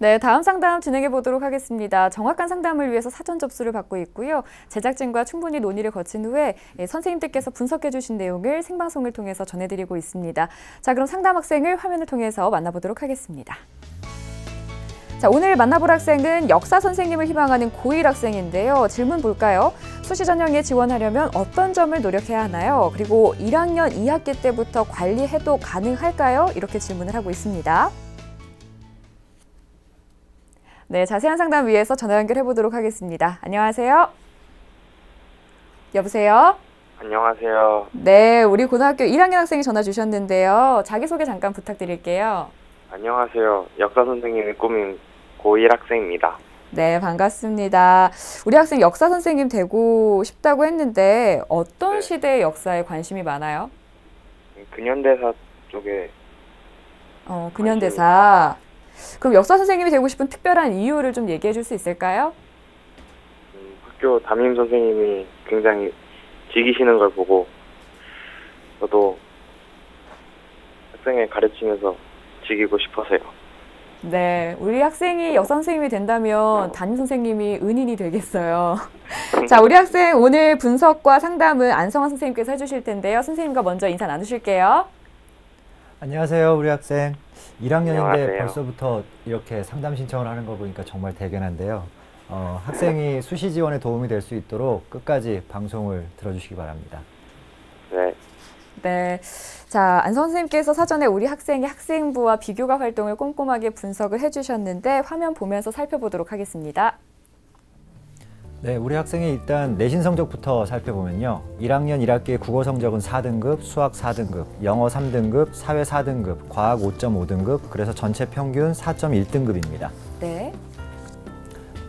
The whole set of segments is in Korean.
네, 다음 상담 진행해 보도록 하겠습니다. 정확한 상담을 위해서 사전 접수를 받고 있고요. 제작진과 충분히 논의를 거친 후에 선생님들께서 분석해 주신 내용을 생방송을 통해서 전해드리고 있습니다. 자, 그럼 상담 학생을 화면을 통해서 만나보도록 하겠습니다. 자, 오늘 만나볼 학생은 역사 선생님을 희망하는 고1 학생인데요. 질문 볼까요? 수시 전형에 지원하려면 어떤 점을 노력해야 하나요? 그리고 1학년 2학기 때부터 관리해도 가능할까요? 이렇게 질문을 하고 있습니다. 네, 자세한 상담 위해서 전화 연결해 보도록 하겠습니다. 안녕하세요. 여보세요? 안녕하세요. 네, 우리 고등학교 1학년 학생이 전화 주셨는데요. 자기소개 잠깐 부탁드릴게요. 안녕하세요. 역사 선생님이 꿈인 고1 학생입니다. 네, 반갑습니다. 우리 학생 역사 선생님 되고 싶다고 했는데 어떤 네. 시대의 역사에 관심이 많아요? 근현대사 쪽에 근현대사. 그럼 역사 선생님이 되고 싶은 특별한 이유를 좀 얘기해 줄 수 있을까요? 학교 담임 선생님이 굉장히 즐기시는 걸 보고 저도 학생을 가르치면서 즐기고 싶어서요. 네, 우리 학생이 역사 선생님이 된다면 담임 선생님이 은인이 되겠어요. 자, 우리 학생 오늘 분석과 상담은 안성환 선생님께서 해주실 텐데요. 선생님과 먼저 인사 나누실게요. 안녕하세요, 우리 학생. 1학년인데 안녕하세요. 벌써부터 이렇게 상담 신청을 하는 거 보니까 정말 대견한데요. 학생이 수시 지원에 도움이 될 수 있도록 끝까지 방송을 들어주시기 바랍니다. 네. 네. 자, 안성환 선생님께서 사전에 우리 학생의 학생부와 비교과 활동을 꼼꼼하게 분석을 해주셨는데 화면 보면서 살펴보도록 하겠습니다. 네, 우리 학생이 일단 내신 성적부터 살펴보면요. 1학년 1학기의 국어 성적은 4등급, 수학 4등급, 영어 3등급, 사회 4등급, 과학 5.5등급, 그래서 전체 평균 4.1등급입니다. 네.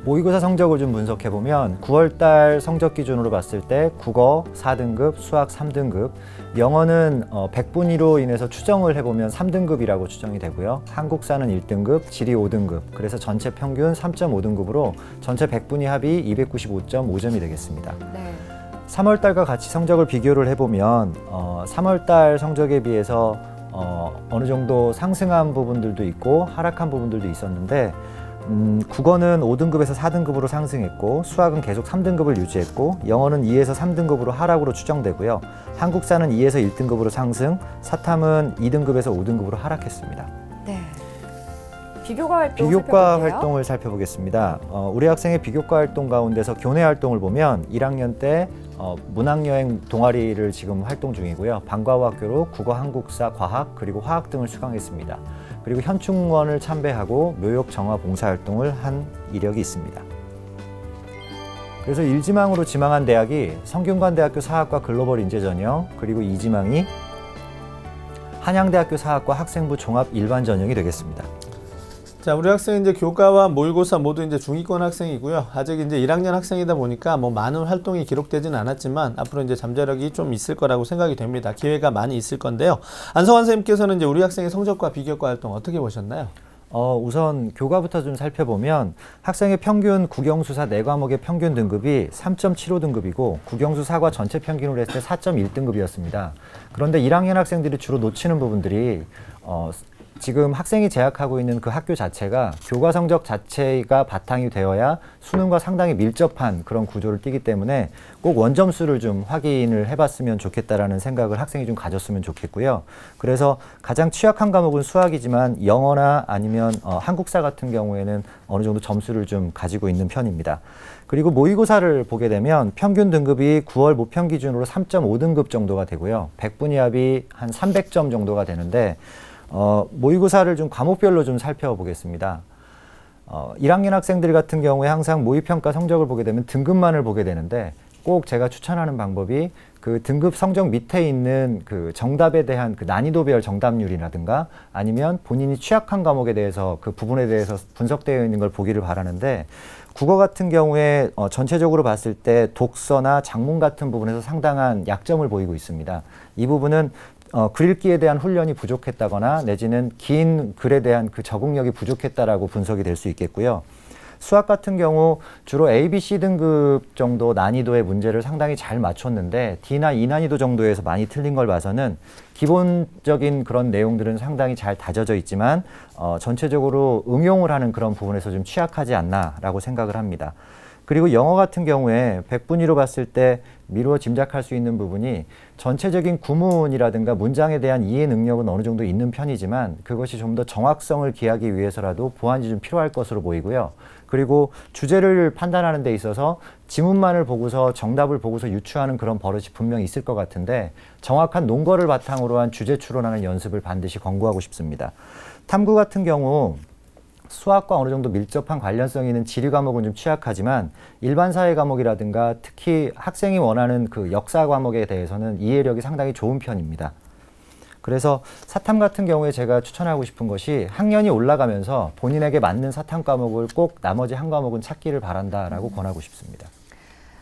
모의고사 성적을 좀 분석해보면 9월달 성적 기준으로 봤을 때 국어 4등급, 수학 3등급, 영어는 100분위로 인해서 추정을 해보면 3등급이라고 추정이 되고요. 한국사는 1등급, 지리 5등급, 그래서 전체 평균 3.5등급으로 전체 100분위 합이 295.5점이 되겠습니다. 네. 3월달과 같이 성적을 비교를 해보면 3월달 성적에 비해서 어느 정도 상승한 부분들도 있고 하락한 부분들도 있었는데 국어는 5등급에서 4등급으로 상승했고 수학은 계속 3등급을 유지했고 영어는 2에서 3등급으로 하락으로 추정되고요. 한국사는 2에서 1등급으로 상승, 사탐은 2등급에서 5등급으로 하락했습니다. 네. 비교과 활동을 살펴보겠습니다. 우리 학생의 비교과 활동 가운데서 교내 활동을 보면 1학년 때 문학여행 동아리를 지금 활동 중이고요. 방과후 학교로 국어, 한국사, 과학, 그리고 화학 등을 수강했습니다. 그리고 현충원을 참배하고 묘역 정화 봉사활동을 한 이력이 있습니다. 그래서 1지망으로 지망한 대학이 성균관대학교 사학과 글로벌 인재전형, 그리고 2지망이 한양대학교 사학과 학생부 종합 일반 전형이 되겠습니다. 자, 우리 학생은 이제 교과와 모의고사 모두 이제 중위권 학생이고요. 아직 이제 1학년 학생이다 보니까 뭐 많은 활동이 기록되지는 않았지만 앞으로 이제 잠재력이 좀 있을 거라고 생각이 됩니다. 기회가 많이 있을 건데요. 안성환 선생님께서는 이제 우리 학생의 성적과 비교과 활동 어떻게 보셨나요? 우선 교과부터 좀 살펴보면 학생의 평균 국영수사 4과목의 평균 등급이 3.75등급이고 국영수사과 전체 평균으로 했을 때 4.1등급이었습니다. 그런데 1학년 학생들이 주로 놓치는 부분들이 지금 학생이 재학하고 있는 그 학교 자체가 교과 성적 자체가 바탕이 되어야 수능과 상당히 밀접한 그런 구조를 띠기 때문에 꼭 원점수를 좀 확인을 해봤으면 좋겠다라는 생각을 학생이 좀 가졌으면 좋겠고요. 그래서 가장 취약한 과목은 수학이지만 영어나 아니면 한국사 같은 경우에는 어느 정도 점수를 좀 가지고 있는 편입니다. 그리고 모의고사를 보게 되면 평균 등급이 9월 모평 기준으로 3.5등급 정도가 되고요. 100분위 합이 한 300점 정도가 되는데 모의고사를 좀 과목별로 좀 살펴보겠습니다. 1학년 학생들 같은 경우에 항상 모의평가 성적을 보게 되면 등급만을 보게 되는데 꼭 제가 추천하는 방법이 그 등급 성적 밑에 있는 그 정답에 대한 그 난이도별 정답률이라든가 아니면 본인이 취약한 과목에 대해서 그 부분에 대해서 분석되어 있는 걸 보기를 바라는데 국어 같은 경우에 전체적으로 봤을 때 독서나 작문 같은 부분에서 상당한 약점을 보이고 있습니다. 이 부분은 글읽기에 대한 훈련이 부족했다거나 내지는 긴 글에 대한 그 적응력이 부족했다라고 분석이 될 수 있겠고요. 수학 같은 경우 주로 A, B, C 등급 정도 난이도의 문제를 상당히 잘 맞췄는데 D나 E 난이도 정도에서 많이 틀린 걸 봐서는 기본적인 그런 내용들은 상당히 잘 다져져 있지만 전체적으로 응용을 하는 그런 부분에서 좀 취약하지 않나라고 생각을 합니다. 그리고 영어 같은 경우에 100분위로 봤을 때 미루어 짐작할 수 있는 부분이 전체적인 구문이라든가 문장에 대한 이해 능력은 어느 정도 있는 편이지만 그것이 좀 더 정확성을 기하기 위해서라도 보완이 좀 필요할 것으로 보이고요. 그리고 주제를 판단하는 데 있어서 지문만을 보고서 정답을 보고서 유추하는 그런 버릇이 분명히 있을 것 같은데 정확한 논거를 바탕으로 한 주제 추론하는 연습을 반드시 권고하고 싶습니다. 탐구 같은 경우 수학과 어느 정도 밀접한 관련성이 있는 지리 과목은 좀 취약하지만 일반 사회 과목이라든가 특히 학생이 원하는 그 역사 과목에 대해서는 이해력이 상당히 좋은 편입니다. 그래서 사탐 같은 경우에 제가 추천하고 싶은 것이 학년이 올라가면서 본인에게 맞는 사탐 과목을 꼭 나머지 한 과목은 찾기를 바란다라고 권하고 싶습니다.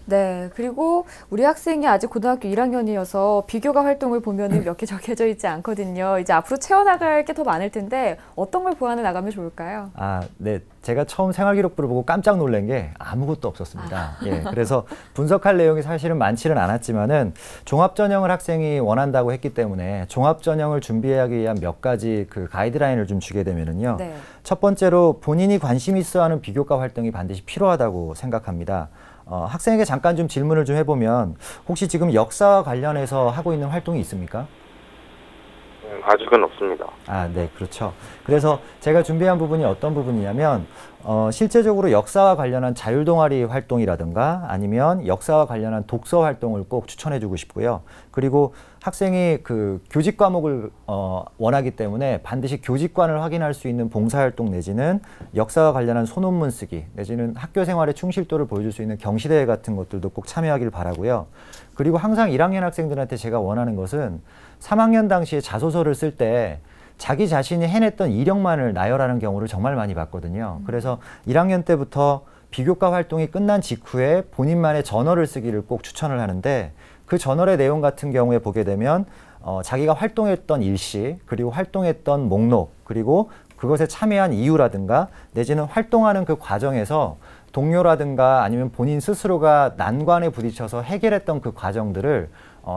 네, 그리고 우리 학생이 아직 고등학교 1학년이어서 비교과 활동을 보면은 몇 개 적혀져 있지 않거든요. 이제 앞으로 채워나갈 게 더 많을 텐데 어떤 걸 보완해 나가면 좋을까요? 네. 제가 처음 생활기록부를 보고 깜짝 놀란 게 아무것도 없었습니다. 예, 그래서 분석할 내용이 사실은 많지는 않았지만은 종합전형을 학생이 원한다고 했기 때문에 종합전형을 준비하기 위한 몇 가지 그 가이드라인을 좀 주게 되면은요. 네. 첫 번째로 본인이 관심 있어 하는 비교과 활동이 반드시 필요하다고 생각합니다. 학생에게 잠깐 좀 질문을 좀 해보면 혹시 지금 역사와 관련해서 하고 있는 활동이 있습니까? 아직은 없습니다. 네, 그렇죠. 그래서 제가 준비한 부분이 어떤 부분이냐면 실제적으로 역사와 관련한 자율동아리 활동이라든가 아니면 역사와 관련한 독서 활동을 꼭 추천해주고 싶고요. 그리고 학생이 그 교직 과목을 원하기 때문에 반드시 교직관을 확인할 수 있는 봉사활동 내지는 역사와 관련한 소논문 쓰기 내지는 학교 생활의 충실도를 보여줄 수 있는 경시대회 같은 것들도 꼭 참여하길 바라고요. 그리고 항상 1학년 학생들한테 제가 원하는 것은 3학년 당시에 자소서를 쓸 때 자기 자신이 해냈던 이력만을 나열하는 경우를 정말 많이 봤거든요. 그래서 1학년 때부터 비교과 활동이 끝난 직후에 본인만의 저널을 쓰기를 꼭 추천을 하는데 그 저널의 내용 같은 경우에 보게 되면 자기가 활동했던 일시 그리고 활동했던 목록 그리고 그것에 참여한 이유라든가 내지는 활동하는 그 과정에서 동료라든가 아니면 본인 스스로가 난관에 부딪혀서 해결했던 그 과정들을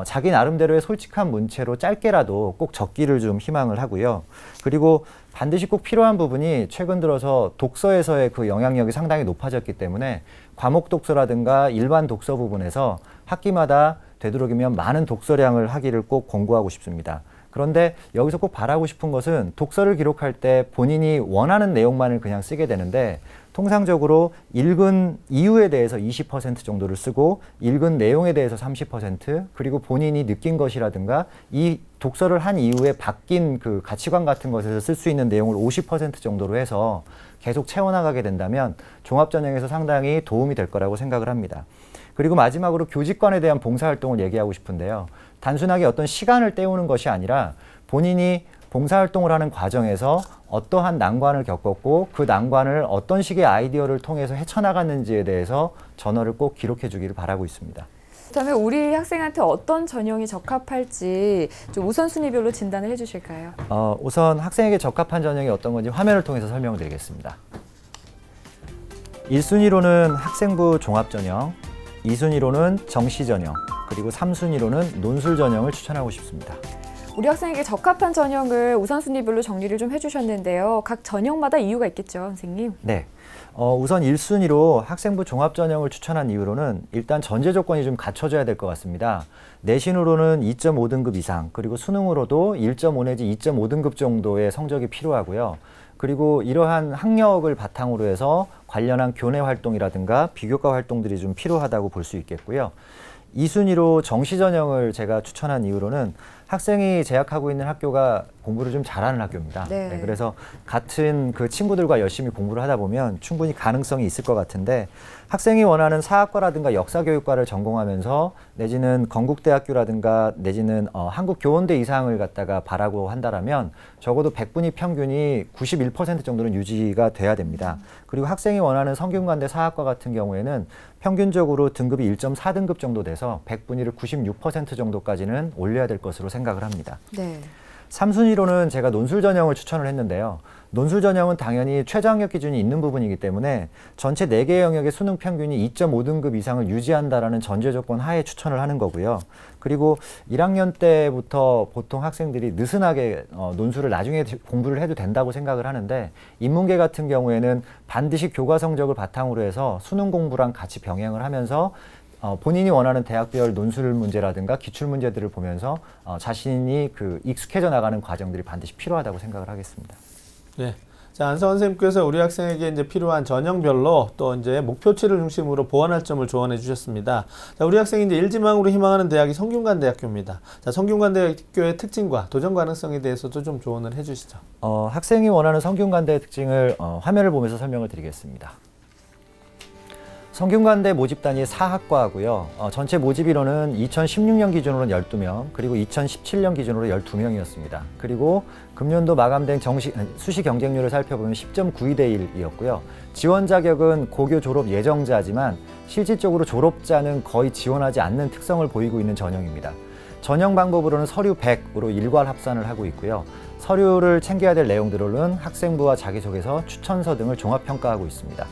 자기 나름대로의 솔직한 문체로 짧게라도 꼭 적기를 좀 희망을 하고요. 그리고 반드시 꼭 필요한 부분이 최근 들어서 독서에서의 그 영향력이 상당히 높아졌기 때문에 과목 독서라든가 일반 독서 부분에서 학기마다 되도록이면 많은 독서량을 하기를 꼭 권고하고 싶습니다. 그런데 여기서 꼭 바라고 싶은 것은 독서를 기록할 때 본인이 원하는 내용만을 그냥 쓰게 되는데 통상적으로 읽은 이유에 대해서 20% 정도를 쓰고 읽은 내용에 대해서 30% 그리고 본인이 느낀 것이라든가 이 독서를 한 이후에 바뀐 그 가치관 같은 것에서 쓸 수 있는 내용을 50% 정도로 해서 계속 채워나가게 된다면 종합전형에서 상당히 도움이 될 거라고 생각을 합니다. 그리고 마지막으로 교직관에 대한 봉사활동을 얘기하고 싶은데요. 단순하게 어떤 시간을 때우는 것이 아니라 본인이 봉사활동을 하는 과정에서 어떠한 난관을 겪었고 그 난관을 어떤 식의 아이디어를 통해서 헤쳐나갔는지에 대해서 저널을 꼭 기록해 주기를 바라고 있습니다. 그렇다면 우리 학생한테 어떤 전형이 적합할지 좀 우선순위별로 진단을 해주실까요? 우선 학생에게 적합한 전형이 어떤 건지 화면을 통해서 설명을 드리겠습니다. 1순위로는 학생부 종합전형, 2순위로는 정시전형, 그리고 3순위로는 논술전형을 추천하고 싶습니다. 우리 학생에게 적합한 전형을 우선순위별로 정리를 좀 해주셨는데요. 각 전형마다 이유가 있겠죠, 선생님? 네. 우선 1순위로 학생부 종합전형을 추천한 이유로는 일단 전제 조건이 좀 갖춰져야 될 것 같습니다. 내신으로는 2.5등급 이상, 그리고 수능으로도 1.5 내지 2.5등급 정도의 성적이 필요하고요. 그리고 이러한 학력을 바탕으로 해서 관련한 교내 활동이라든가 비교과 활동들이 좀 필요하다고 볼 수 있겠고요. 2순위로 정시전형을 제가 추천한 이유로는 학생이 재학하고 있는 학교가 공부를 좀 잘하는 학교입니다. 네. 네, 그래서 같은 그 친구들과 열심히 공부를 하다 보면 충분히 가능성이 있을 것 같은데 학생이 원하는 사학과라든가 역사교육과를 전공하면서 내지는 건국대학교라든가 내지는 한국교원대 이상을 갖다가 바라고 한다라면 적어도 100분위 평균이 91% 정도는 유지가 돼야 됩니다. 그리고 학생이 원하는 성균관대 사학과 같은 경우에는 평균적으로 등급이 1.4등급 정도 돼서 100분위를 96% 정도까지는 올려야 될 것으로 생각을 합니다. 네. 3순위로는 제가 논술 전형을 추천을 했는데요. 논술 전형은 당연히 최저학력 기준이 있는 부분이기 때문에 전체 4개 영역의 수능 평균이 2.5등급 이상을 유지한다라는 전제 조건 하에 추천을 하는 거고요. 그리고 1학년 때부터 보통 학생들이 느슨하게 논술을 나중에 공부를 해도 된다고 생각을 하는데, 인문계 같은 경우에는 반드시 교과 성적을 바탕으로 해서 수능 공부랑 같이 병행을 하면서 본인이 원하는 대학별 논술 문제라든가 기출 문제들을 보면서 자신이 익숙해져 나가는 과정들이 반드시 필요하다고 생각을 하겠습니다. 예. 자, 안성원 선생님께서 우리 학생에게 이제 필요한 전형별로 또 이제 목표치를 중심으로 보완할 점을 조언해 주셨습니다. 자, 우리 학생이 이제 일지망으로 희망하는 대학이 성균관대학교입니다. 자, 성균관대학교의 특징과 도전 가능성에 대해서도 좀 조언을 해 주시죠. 학생이 원하는 성균관대의 특징을 화면을 보면서 설명을 드리겠습니다. 성균관대 모집단이 4학과고요. 전체 모집 인원은 2016년 기준으로는 12명, 그리고 2017년 기준으로 12명이었습니다. 그리고 금년도 마감된 수시 경쟁률을 살펴보면 10.92대 1이었고요. 지원 자격은 고교 졸업 예정자지만 실질적으로 졸업자는 거의 지원하지 않는 특성을 보이고 있는 전형입니다. 전형 방법으로는 서류 100으로 일괄 합산을 하고 있고요. 서류를 챙겨야 될 내용들로는 학생부와 자기소개서, 추천서 등을 종합평가하고 있습니다.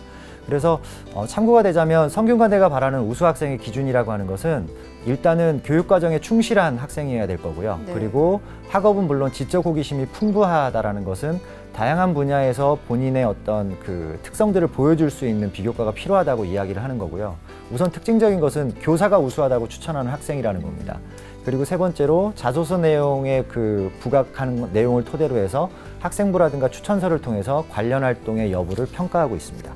그래서 참고가 되자면 성균관대가 바라는 우수 학생의 기준이라고 하는 것은 일단은 교육과정에 충실한 학생이어야 될 거고요. 네. 그리고 학업은 물론 지적 호기심이 풍부하다라는 것은 다양한 분야에서 본인의 어떤 특성들을 보여줄 수 있는 비교과가 필요하다고 이야기를 하는 거고요. 우선 특징적인 것은 교사가 우수하다고 추천하는 학생이라는 겁니다. 그리고 세 번째로 자소서 내용에 부각하는 내용을 토대로 해서 학생부라든가 추천서를 통해서 관련 활동의 여부를 평가하고 있습니다.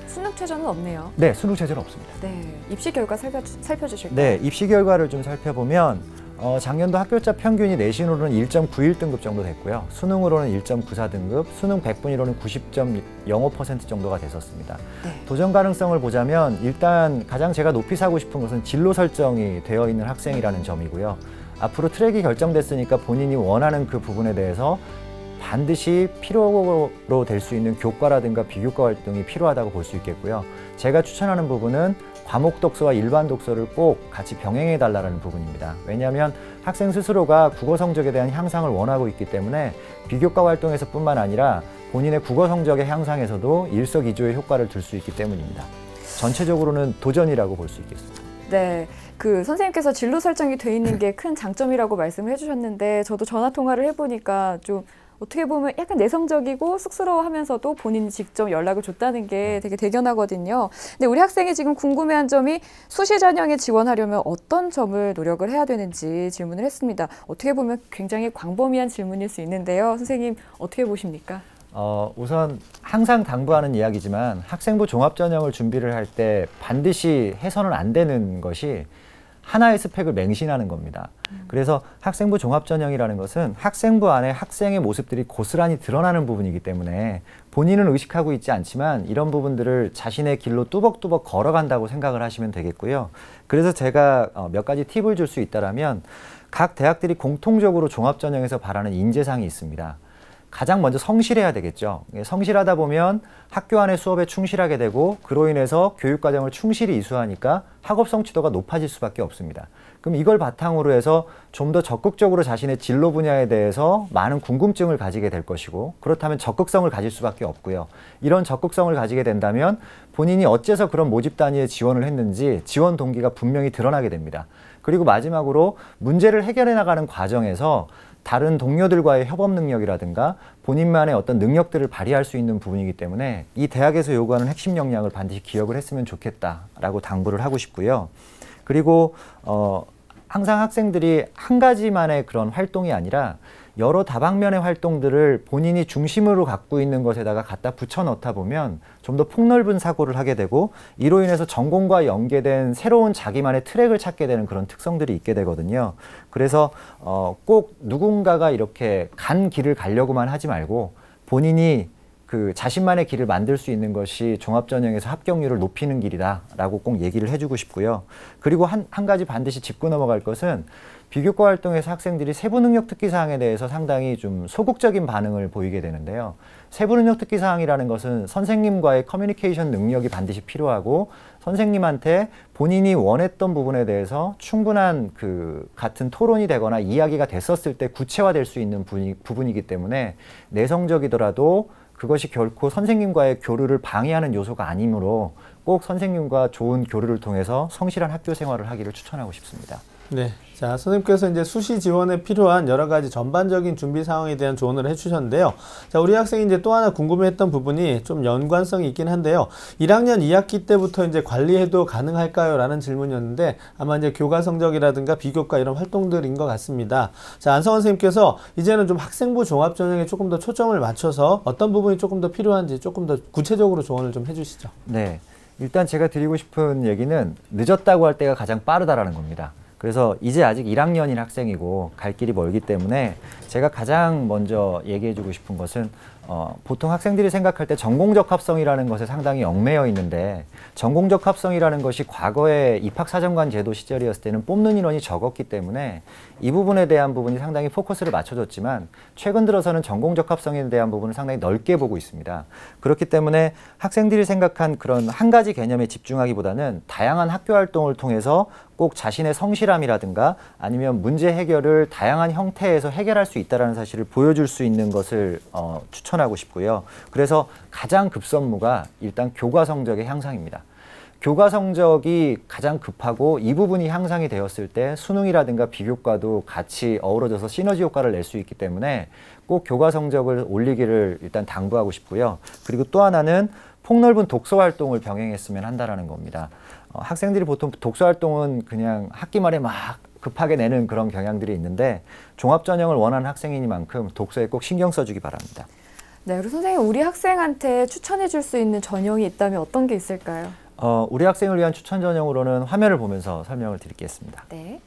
수능 최저는 없네요. 네, 수능 최저는 없습니다. 네, 입시 결과 살펴주실까요? 네, 입시 결과를 좀 살펴보면 작년도 학교자 평균이 내신으로는 1.91등급 정도 됐고요. 수능으로는 1.94등급, 수능 100분위로는 90.05% 정도가 됐었습니다. 네. 도전 가능성을 보자면 일단 가장 제가 높이 사고 싶은 것은 진로 설정이 되어 있는 학생이라는 점이고요. 앞으로 트랙이 결정됐으니까 본인이 원하는 그 부분에 대해서 반드시 필요로 될 수 있는 교과라든가 비교과 활동이 필요하다고 볼 수 있겠고요. 제가 추천하는 부분은 과목 독서와 일반 독서를 꼭 같이 병행해 달라는 부분입니다. 왜냐하면 학생 스스로가 국어 성적에 대한 향상을 원하고 있기 때문에 비교과 활동에서뿐만 아니라 본인의 국어 성적의 향상에서도 일석이조의 효과를 둘 수 있기 때문입니다. 전체적으로는 도전이라고 볼 수 있겠습니다. 네, 선생님께서 진로 설정이 돼 있는 게 큰 장점이라고 말씀을 해주셨는데, 저도 전화 통화를 해보니까 좀 어떻게 보면 약간 내성적이고 쑥스러워하면서도 본인이 직접 연락을 줬다는 게 되게 대견하거든요. 근데 우리 학생이 지금 궁금해한 점이 수시 전형에 지원하려면 어떤 점을 노력을 해야 되는지 질문을 했습니다. 어떻게 보면 굉장히 광범위한 질문일 수 있는데요. 선생님 어떻게 보십니까? 우선 항상 당부하는 이야기지만 학생부 종합전형을 준비를 할 때 반드시 해서는 안 되는 것이 하나의 스펙을 맹신하는 겁니다. 그래서 학생부 종합전형이라는 것은 학생부 안에 학생의 모습들이 고스란히 드러나는 부분이기 때문에 본인은 의식하고 있지 않지만 이런 부분들을 자신의 길로 뚜벅뚜벅 걸어간다고 생각을 하시면 되겠고요. 그래서 제가 몇 가지 팁을 줄 수 있다면, 각 대학들이 공통적으로 종합전형에서 바라는 인재상이 있습니다. 가장 먼저 성실해야 되겠죠. 성실하다 보면 학교 안의 수업에 충실하게 되고, 그로 인해서 교육과정을 충실히 이수하니까 학업 성취도가 높아질 수밖에 없습니다. 그럼 이걸 바탕으로 해서 좀 더 적극적으로 자신의 진로 분야에 대해서 많은 궁금증을 가지게 될 것이고, 그렇다면 적극성을 가질 수밖에 없고요. 이런 적극성을 가지게 된다면 본인이 어째서 그런 모집 단위에 지원을 했는지 지원 동기가 분명히 드러나게 됩니다. 그리고 마지막으로 문제를 해결해 나가는 과정에서 다른 동료들과의 협업 능력이라든가 본인만의 어떤 능력들을 발휘할 수 있는 부분이기 때문에 이 대학에서 요구하는 핵심 역량을 반드시 기억을 했으면 좋겠다라고 당부를 하고 싶고요. 그리고 항상 학생들이 한 가지만의 그런 활동이 아니라 여러 다방면의 활동들을 본인이 중심으로 갖고 있는 것에다가 갖다 붙여 넣다 보면 좀 더 폭넓은 사고를 하게 되고, 이로 인해서 전공과 연계된 새로운 자기만의 트랙을 찾게 되는 그런 특성들이 있게 되거든요. 그래서 꼭 누군가가 이렇게 간 길을 가려고만 하지 말고 본인이 그 자신만의 길을 만들 수 있는 것이 종합전형에서 합격률을 높이는 길이다라고 꼭 얘기를 해주고 싶고요. 그리고 한 가지 반드시 짚고 넘어갈 것은 비교과 활동에서 학생들이 세부 능력 특기 사항에 대해서 상당히 좀 소극적인 반응을 보이게 되는데요. 세부 능력 특기 사항이라는 것은 선생님과의 커뮤니케이션 능력이 반드시 필요하고 선생님한테 본인이 원했던 부분에 대해서 충분한 그 같은 토론이 되거나 이야기가 됐었을 때 구체화될 수 있는 부분이기 때문에 내성적이더라도 그것이 결코 선생님과의 교류를 방해하는 요소가 아니므로 꼭 선생님과 좋은 교류를 통해서 성실한 학교 생활을 하기를 추천하고 싶습니다. 네. 자, 선생님께서 이제 수시 지원에 필요한 여러 가지 전반적인 준비 상황에 대한 조언을 해주셨는데요. 자, 우리 학생이 이제 또 하나 궁금해했던 부분이 좀 연관성이 있긴 한데요. 1학년 2학기 때부터 이제 관리해도 가능할까요? 라는 질문이었는데 아마 이제 교과 성적이라든가 비교과 이런 활동들인 것 같습니다. 자, 안성원 선생님께서 이제는 좀 학생부 종합전형에 조금 더 초점을 맞춰서 어떤 부분이 조금 더 필요한지 조금 더 구체적으로 조언을 좀 해주시죠. 네. 일단 제가 드리고 싶은 얘기는 늦었다고 할 때가 가장 빠르다라는 겁니다. 그래서 이제 아직 1학년인 학생이고 갈 길이 멀기 때문에 제가 가장 먼저 얘기해주고 싶은 것은 보통 학생들이 생각할 때 전공적 합성이라는 것에 상당히 얽매여 있는데 전공적 합성이라는 것이 과거에 입학사정관 제도 시절이었을 때는 뽑는 인원이 적었기 때문에 이 부분에 대한 부분이 상당히 포커스를 맞춰줬지만 최근 들어서는 전공적 합성에 대한 부분을 상당히 넓게 보고 있습니다. 그렇기 때문에 학생들이 생각한 그런 한 가지 개념에 집중하기보다는 다양한 학교 활동을 통해서 꼭 자신의 성실함이라든가 아니면 문제 해결을 다양한 형태에서 해결할 수 있다는 사실을 보여줄 수 있는 것을 추천하고 싶고요. 그래서 가장 급선무가 일단 교과 성적의 향상입니다. 교과 성적이 가장 급하고 이 부분이 향상이 되었을 때 수능이라든가 비교과도 같이 어우러져서 시너지 효과를 낼 수 있기 때문에 꼭 교과 성적을 올리기를 일단 당부하고 싶고요. 그리고 또 하나는 폭넓은 독서 활동을 병행했으면 한다는 겁니다. 학생들이 보통 독서 활동은 그냥 학기 말에 막 급하게 내는 그런 경향들이 있는데 종합전형을 원하는 학생이니만큼 독서에 꼭 신경 써주기 바랍니다. 네, 그리고 선생님, 우리 학생한테 추천해 줄 수 있는 전형이 있다면 어떤 게 있을까요? 우리 학생을 위한 추천 전형으로는 화면을 보면서 설명을 드리겠습니다. 네.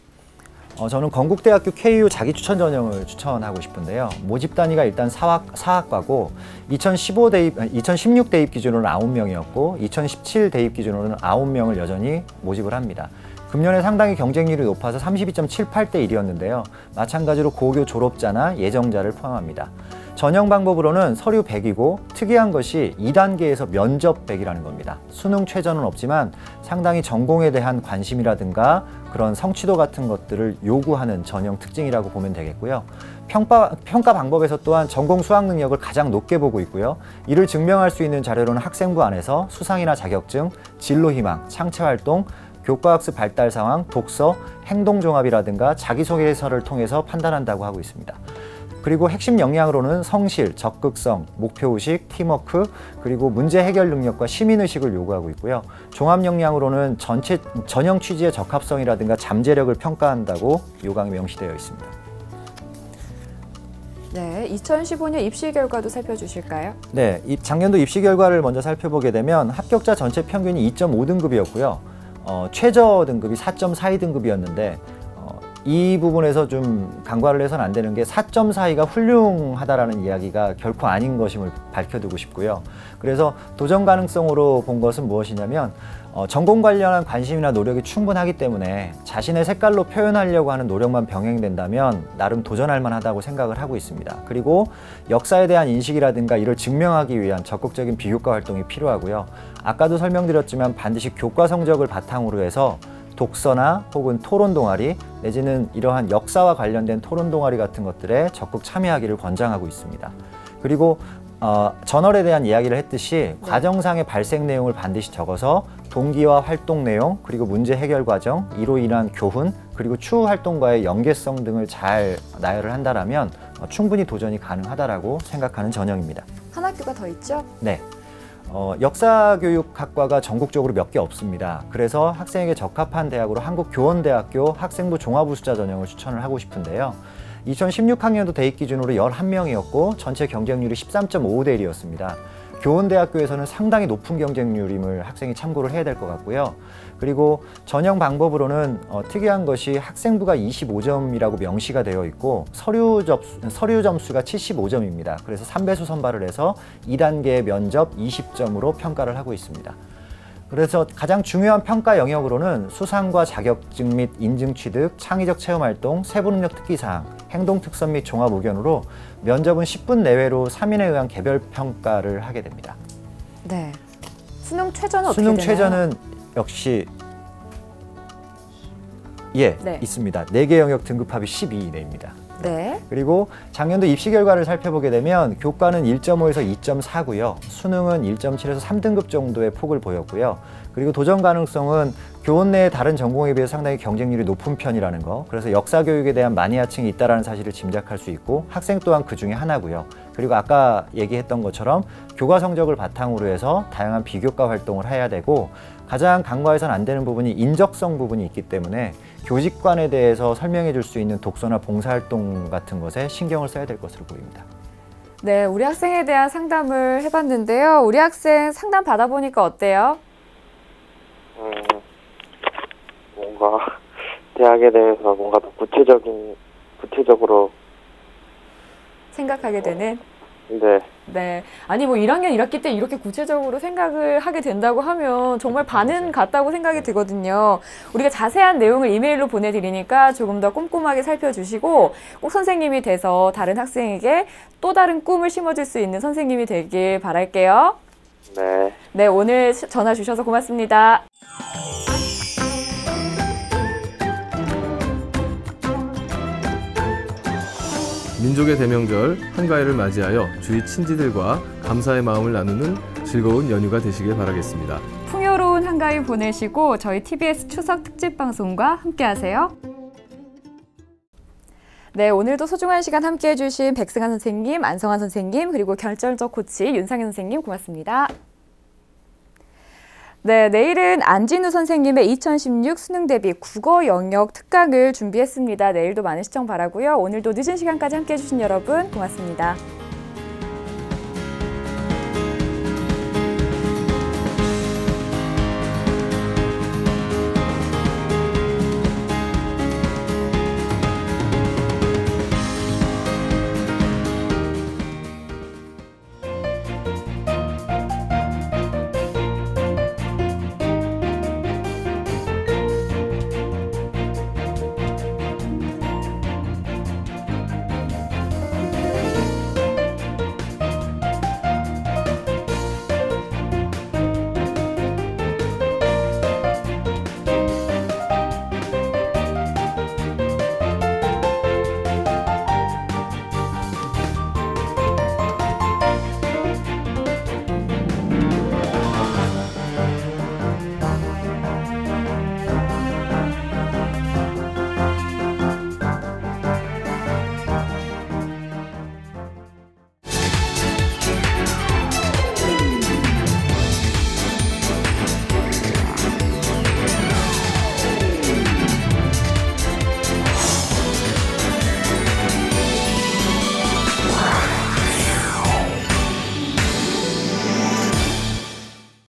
저는 건국대학교 KU 자기추천 전형을 추천하고 싶은데요. 모집 단위가 일단 사학과고 2016 대입 기준으로는 9명이었고 2017 대입 기준으로는 9명을 여전히 모집을 합니다. 금년에 상당히 경쟁률이 높아서 32.78대 1이었는데요. 마찬가지로 고교 졸업자나 예정자를 포함합니다. 전형 방법으로는 서류 100이고 특이한 것이 2단계에서 면접 100이라는 겁니다. 수능 최저는 없지만 상당히 전공에 대한 관심이라든가 그런 성취도 같은 것들을 요구하는 전형 특징이라고 보면 되겠고요. 평가 방법에서 또한 전공 수학 능력을 가장 높게 보고 있고요. 이를 증명할 수 있는 자료로는 학생부 안에서 수상이나 자격증, 진로희망, 창체활동, 교과학습 발달 상황, 독서, 행동종합이라든가 자기소개서를 통해서 판단한다고 하고 있습니다. 그리고 핵심 역량으로는 성실, 적극성, 목표의식, 팀워크, 그리고 문제 해결 능력과 시민의식을 요구하고 있고요. 종합 역량으로는 전형 취지의 적합성이라든가 잠재력을 평가한다고 요강에 명시되어 있습니다. 네, 2015년 입시 결과도 살펴주실까요? 네, 작년도 입시 결과를 먼저 살펴보게 되면 합격자 전체 평균이 2.5등급이었고요. 최저 등급이 4.42등급이었는데 이 부분에서 좀 간과를 해서는 안 되는 게 4.42가 훌륭하다라는 이야기가 결코 아닌 것임을 밝혀두고 싶고요. 그래서 도전 가능성으로 본 것은 무엇이냐면 전공 관련한 관심이나 노력이 충분하기 때문에 자신의 색깔로 표현하려고 하는 노력만 병행된다면 나름 도전할 만하다고 생각을 하고 있습니다. 그리고 역사에 대한 인식이라든가 이를 증명하기 위한 적극적인 비교과 활동이 필요하고요. 아까도 설명드렸지만 반드시 교과 성적을 바탕으로 해서 독서나 혹은 토론 동아리 내지는 이러한 역사와 관련된 토론 동아리 같은 것들에 적극 참여하기를 권장하고 있습니다. 그리고 전월에 대한 이야기를 했듯이 과정상의 발생 내용을 반드시 적어서 동기와 활동 내용, 그리고 문제 해결 과정, 이로 인한 교훈, 그리고 추후 활동과의 연계성 등을 잘 나열을 한다면 충분히 도전이 가능하다라고 생각하는 전형입니다. 한 학교가 더 있죠? 네. 역사교육학과가 전국적으로 몇 개 없습니다. 그래서 학생에게 적합한 대학으로 한국교원대학교 학생부 종합우수자 전형을 추천을 하고 싶은데요. 2016학년도 대입 기준으로 11명이었고 전체 경쟁률이 13.5대 1이었습니다. 교원대학교에서는 상당히 높은 경쟁률임을 학생이 참고를 해야 될 것 같고요. 그리고 전형 방법으로는 특이한 것이 학생부가 25점이라고 명시가 되어 있고 서류 점수가 75점입니다. 그래서 3배수 선발을 해서 2단계 면접 20점으로 평가를 하고 있습니다. 그래서 가장 중요한 평가 영역으로는 수상과 자격증 및 인증 취득, 창의적 체험활동, 세부능력 특기사항, 행동특선 및 종합의견으로 면접은 10분 내외로 3인에 의한 개별 평가를 하게 됩니다. 네. 수능 최저는 어떻게 수능 되나요? 최저는 역시 네. 있습니다. 4개 영역 등급합이 12 이내입니다. 네. 그리고 작년도 입시 결과를 살펴보게 되면 교과는 1.5에서 2.4고요. 수능은 1.7에서 3등급 정도의 폭을 보였고요. 그리고 도전 가능성은 교원 내의 다른 전공에 비해 상당히 경쟁률이 높은 편이라는 거. 그래서 역사 교육에 대한 마니아층이 있다는 사실을 짐작할 수 있고 학생 또한 그 중에 하나고요. 그리고 아까 얘기했던 것처럼 교과 성적을 바탕으로 해서 다양한 비교과 활동을 해야 되고 가장 간과해서는 안 되는 부분이 인적성 부분이 있기 때문에 교직관에 대해서 설명해 줄 수 있는 독서나 봉사활동 같은 것에 신경을 써야 될 것으로 보입니다. 네, 우리 학생에 대한 상담을 해봤는데요. 우리 학생 상담 받아보니까 어때요? 뭔가 대학에 대해서 뭔가 더 구체적으로 생각하게 되는? 네. 네. 아니 뭐 1학년 1학기 때 이렇게 구체적으로 생각을 하게 된다고 하면 정말 반은 같다고 생각이 들거든요. 우리가 자세한 내용을 이메일로 보내드리니까 조금 더 꼼꼼하게 살펴주시고 꼭 선생님이 돼서 다른 학생에게 또 다른 꿈을 심어줄 수 있는 선생님이 되길 바랄게요. 네. 네, 오늘 전화 주셔서 고맙습니다. 민족의 대명절 한가위를 맞이하여 주위 친지들과 감사의 마음을 나누는 즐거운 연휴가 되시길 바라겠습니다. 풍요로운 한가위 보내시고 저희 TBS 추석 특집 방송과 함께하세요. 네, 오늘도 소중한 시간 함께해 주신 백승환 선생님, 안성환 선생님, 그리고 결정적 코치 윤상현 선생님 고맙습니다. 네, 내일은 안진우 선생님의 2016 수능 대비 국어 영역 특강을 준비했습니다. 내일도 많은 시청 바라고요. 오늘도 늦은 시간까지 함께해 주신 여러분 고맙습니다.